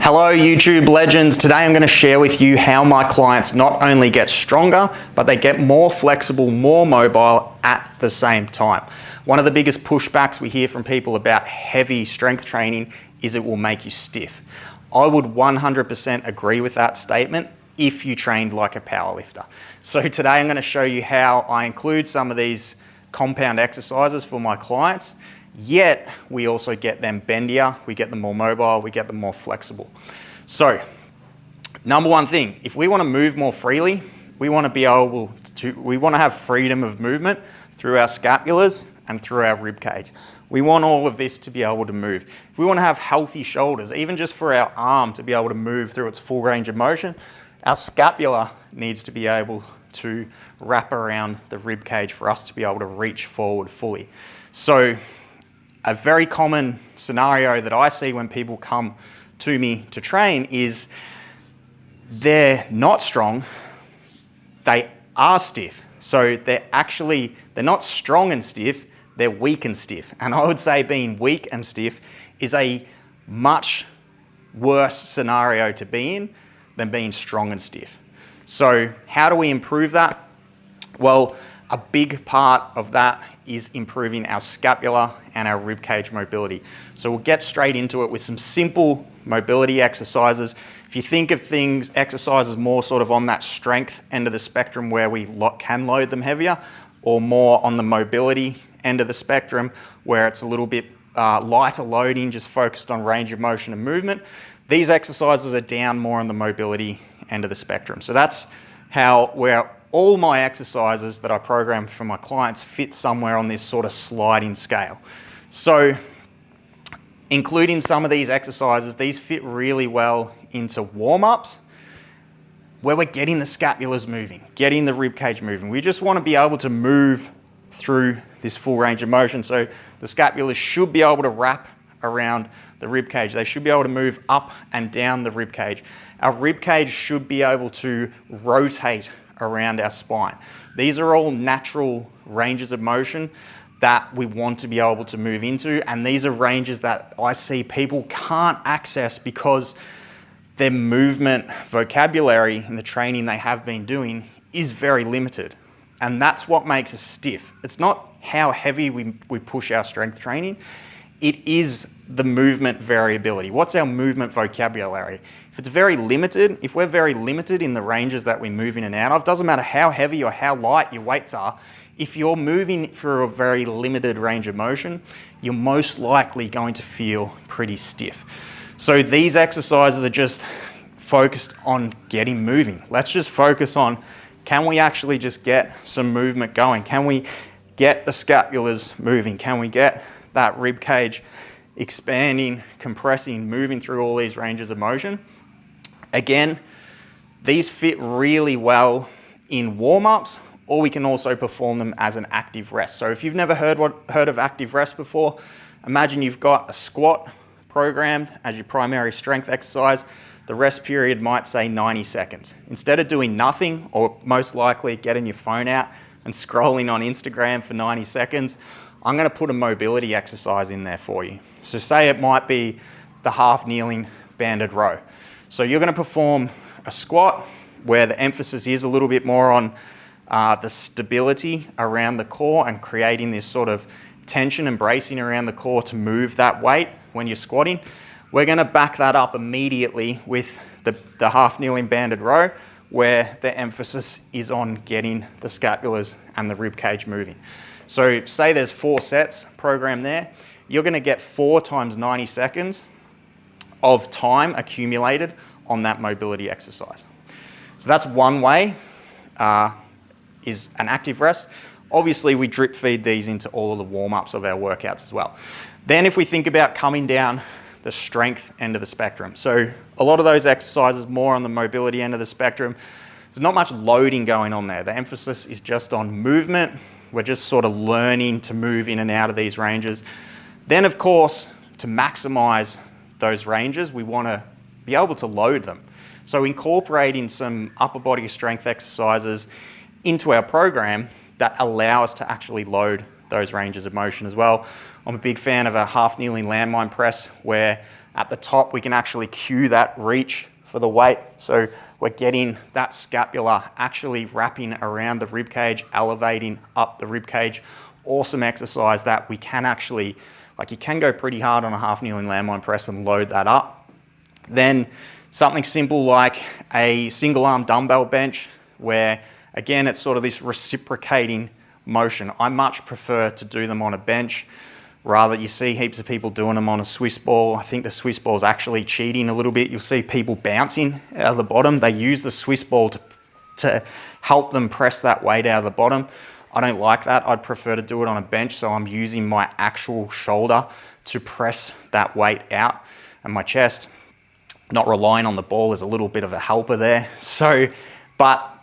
Hello YouTube legends, today I'm going to share with you how my clients not only get stronger, but they get more flexible, more mobile at the same time. One of the biggest pushbacks we hear from people about heavy strength training is it will make you stiff. I would 100% agree with that statement if you trained like a powerlifter. So today I'm going to show you how I include some of these compound exercises for my clients, yet we also get them bendier, we get them more mobile, we get them more flexible. So, number one thing, if we want to move more freely, we want to have freedom of movement through our scapulars and through our rib cage. We want all of this to be able to move. If we want to have healthy shoulders, even just for our arm to be able to move through its full range of motion, our scapula needs to be able to wrap around the rib cage for us to be able to reach forward fully. So, a very common scenario that I see when people come to me to train is they're not strong, they are stiff. So they're not strong and stiff, they're weak and stiff. And I would say being weak and stiff is a much worse scenario to be in than being strong and stiff. So how do we improve that? Well, a big part of that is improving our scapula and our rib cage mobility. So we'll get straight into it with some simple mobility exercises. If you think of exercises more sort of on that strength end of the spectrum where we can load them heavier, or more on the mobility end of the spectrum where it's a little bit lighter loading, just focused on range of motion and movement, these exercises are down more on the mobility end of the spectrum. So that's where all my exercises that I program for my clients fit somewhere on this sort of sliding scale. So, including some of these exercises, these fit really well into warm-ups where we're getting the scapulars moving, getting the rib cage moving. We just want to be able to move through this full range of motion. So the scapulars should be able to wrap around the rib cage. They should be able to move up and down the rib cage. Our rib cage should be able to rotate around our spine. These are all natural ranges of motion that we want to be able to move into, and these are ranges that I see people can't access because their movement vocabulary and the training they have been doing is very limited, and that's what makes us stiff. It's not how heavy we push our strength training, it is the movement variability. What's our movement vocabulary? If we're very limited in the ranges that we move in and out of, doesn't matter how heavy or how light your weights are, if you're moving through a very limited range of motion, you're most likely going to feel pretty stiff. So these exercises are just focused on getting moving. Let's just focus on, can we actually just get some movement going? Can we get the scapulars moving? Can we get that rib cage expanding, compressing, moving through all these ranges of motion? Again, these fit really well in warm-ups, or we can also perform them as an active rest. So if you've never heard of active rest before, imagine you've got a squat programmed as your primary strength exercise. The rest period might say 90 seconds. Instead of doing nothing, or most likely getting your phone out and scrolling on Instagram for 90 seconds, I'm going to put a mobility exercise in there for you. So say it might be the half kneeling banded row. So you're going to perform a squat where the emphasis is a little bit more on the stability around the core and creating this sort of tension and bracing around the core to move that weight when you're squatting. We're going to back that up immediately with the half kneeling banded row where the emphasis is on getting the scapulars and the rib cage moving. So say there's 4 sets programmed there, you're going to get 4 times 90 seconds of time accumulated on that mobility exercise. So that's one way, is an active rest. Obviously we drip feed these into all of the warm-ups of our workouts as well. Then if we think about coming down the strength end of the spectrum, so a lot of those exercises more on the mobility end of the spectrum, there's not much loading going on there. The emphasis is just on movement. We're just sort of learning to move in and out of these ranges. Then of course, to maximize those ranges, we want to be able to load them. So incorporating some upper body strength exercises into our program that allow us to actually load those ranges of motion as well. I'm a big fan of a half kneeling landmine press where At the top, we can actually cue that reach for the weight. So we're getting that scapula actually wrapping around the rib cage, elevating up the rib cage. Awesome exercise that we can actually, like you can go pretty hard on a half kneeling landmine press and load that up. Then something simple like a single arm dumbbell bench where again, it's sort of this reciprocating motion. I much prefer to do them on a bench. Rather, you see heaps of people doing them on a Swiss ball. I think the Swiss ball is actually cheating a little bit. You'll see people bouncing out of the bottom. They use the Swiss ball to help them press that weight out of the bottom. I don't like that. I'd prefer to do it on a bench, so I'm using my actual shoulder to press that weight out and my chest. Not relying on the ball is a little bit of a helper there. So, but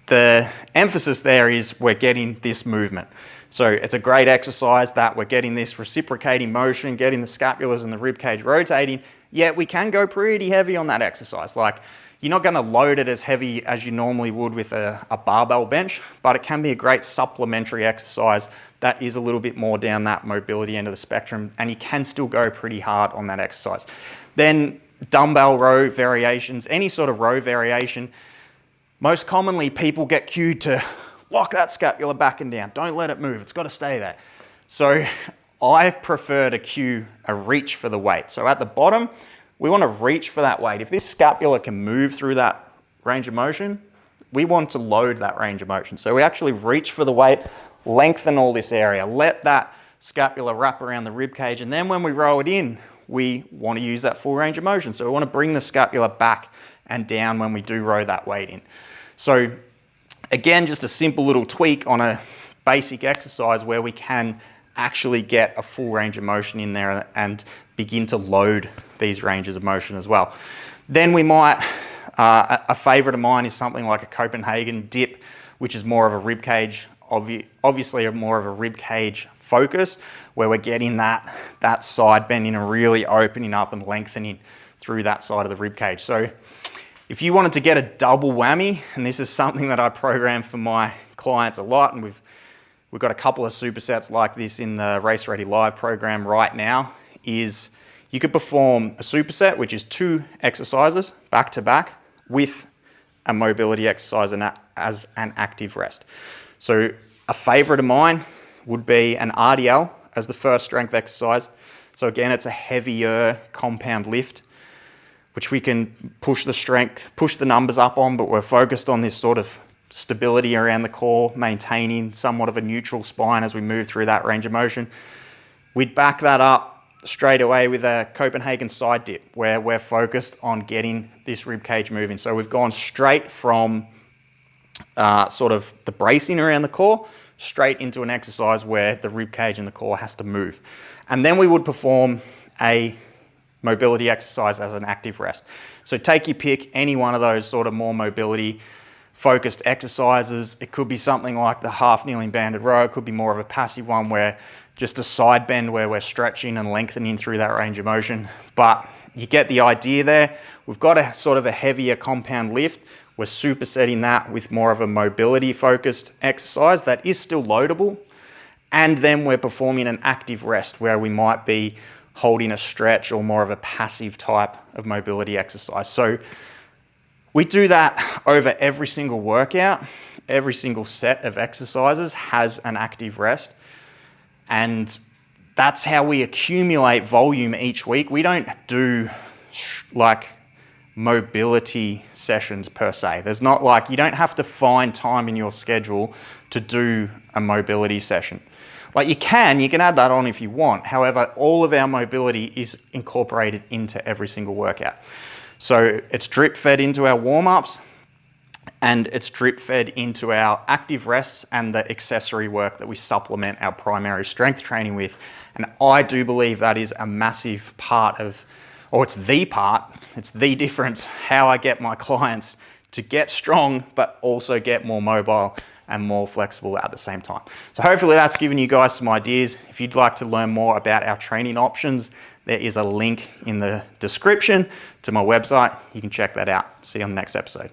the emphasis there is we're getting this movement. So it's a great exercise that we're getting this reciprocating motion, getting the scapulas and the rib cage rotating, yet we can go pretty heavy on that exercise. Like you're not gonna load it as heavy as you normally would with a barbell bench, but it can be a great supplementary exercise that is a little bit more down that mobility end of the spectrum, and you can still go pretty hard on that exercise. Then dumbbell row variations, any sort of row variation, most commonly people get cued to lock that scapula back and down. Don't let it move, it's gotta stay there. So I prefer to cue a reach for the weight. So at the bottom, we wanna reach for that weight. If this scapula can move through that range of motion, we want to load that range of motion. So we actually reach for the weight, lengthen all this area, let that scapula wrap around the rib cage, and then when we row it in, we wanna use that full range of motion. So we wanna bring the scapula back and down when we do row that weight in. So again, just a simple little tweak on a basic exercise where we can actually get a full range of motion in there and begin to load these ranges of motion as well. Then we might, a favorite of mine is something like a Copenhagen dip, which is more of a rib cage, obviously more of a rib cage focus, where we're getting that side bending and really opening up and lengthening through that side of the rib cage. So if you wanted to get a double whammy, and this is something that I program for my clients a lot, and we've got a couple of supersets like this in the Race Ready Live program right now, is you could perform a superset, which is 2 exercises back to back with a mobility exercise as an active rest. So a favorite of mine would be an RDL as the first strength exercise. So again, it's a heavier compound lift, which we can push the strength, push the numbers up on, but we're focused on this sort of stability around the core, maintaining somewhat of a neutral spine as we move through that range of motion. We'd back that up straight away with a Copenhagen side dip, where we're focused on getting this rib cage moving. So we've gone straight from sort of the bracing around the core, straight into an exercise where the rib cage and the core has to move. And then we would perform a mobility exercise as an active rest. So take your pick, any one of those sort of more mobility focused exercises. It could be something like the half kneeling banded row. It could be more of a passive one where just a side bend where we're stretching and lengthening through that range of motion. But you get the idea there. We've got a sort of a heavier compound lift. We're supersetting that with more of a mobility focused exercise that is still loadable. And then we're performing an active rest where we might be holding a stretch or more of a passive type of mobility exercise. So we do that over every single workout. Every single set of exercises has an active rest. And that's how we accumulate volume each week. We don't do like mobility sessions per se. There's not like, you don't have to find time in your schedule to do a mobility session. Like you can add that on if you want. However, all of our mobility is incorporated into every single workout. So it's drip fed into our warm-ups and it's drip fed into our active rests and the accessory work that we supplement our primary strength training with. And I do believe that is a massive part of, or it's the difference how I get my clients to get strong, but also get more mobile and more flexible at the same time. So hopefully that's given you guys some ideas. If you'd like to learn more about our training options, there is a link in the description to my website. You can check that out. See you on the next episode.